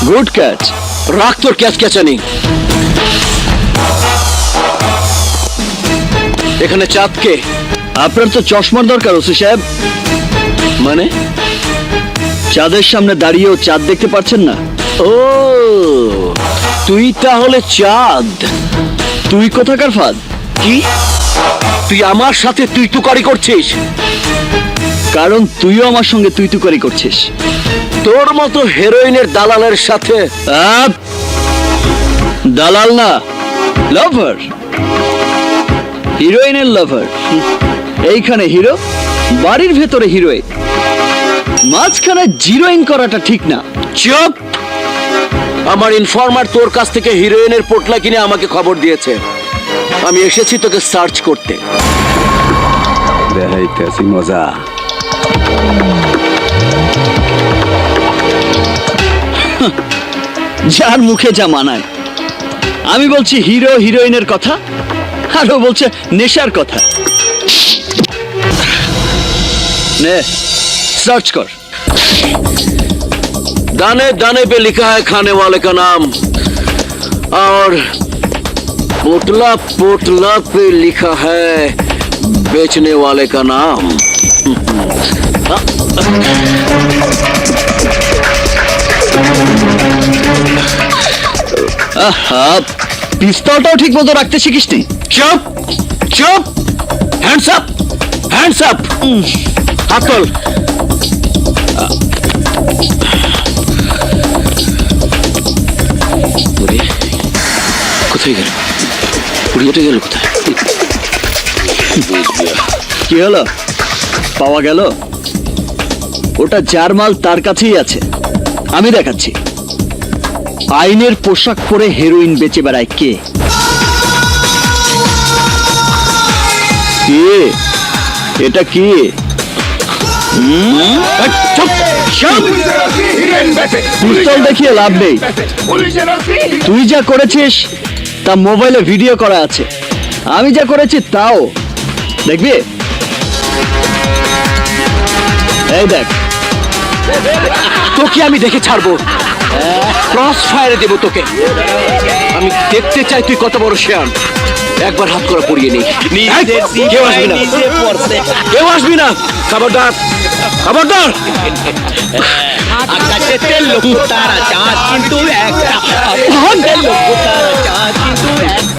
Good catch. রাখ তোর catch ক্যাচানি। এখানে চাঁদকে। আপনার তো চশমার দরকার ওসি সাহেব। মানে? চাঁদের সামনে দাঁড়িয়েও চাঁদ দেখতে পাচ্ছেন না? ও, তুই তাহলে চাঁদ। তুই কোথাকার ফাঁদ? কি? তুই আমার সাথে তুই তুকারি করছিস? কারণ তুইও আমার সঙ্গে তুই তুকারি করছিস। তোর মতো হেরোইনের দালালের সাথে? আপ! দালাল না, লাভার। হিরোইনের লাভার। এইখানে হিরো, বাড়ির ভেতরে হিরোইন, মাঝখানে জিরোইন করাটা ঠিক না। চুপ! আমার ইনফরমার তোর কাছ থেকে হিরোইনের পোটলা কিনে আমাকে খবর দিয়েছে। আমি এসেছি তোকে সার্চ করতে। দেখাইতেছি মজা। যার মুখে যা মানায়। আমি বলছি হিরো হিরোইনের কথা, আর ও বলছে নেশার কথা। নে সার্চ কর। दाने दाने पे लिखा है खाने वाले का नाम, और पोटला पोटला पे लिखा है बेचने वाले का नाम। আহা, পিস্তলটাও ঠিক মতো রাখতে শিখিসনি। चुप चुप! Hands up, hands up! हाथ खोल। কোথায় গেল? পুড়িয়েটা গেল কোথায়? কি হলো? পাওয়া গেল? ওটা যার মাল তার কাছেই আছে। আমি দেখাচ্ছি। আইনের পোশাক পরে হেরোইন বেচে বেড়ায় কে? কে এটা? কি চুপ চুপ! পিস্তল দেখিয়ে লাভ নেই। তুই যা করেছিস তা মোবাইলে ভিডিও করা আছে। আমি যা করেছি তাও দেখবি। এই দেখ। তোকে আমি দেখে ছাড়বো, ক্রস ফায়ারে দেবো তোকে। আমি দেখতে চাই তুই কত বড় শেয়ান। একবার হাত করা পড়িয়ে নেই। কেউ আসবি না, কেউ আসবি না। খবরদার, খবরদার! আকাশে তেল লোক তারা চাঁদ, কিন্তু একটা লোক তারা চাঁদ।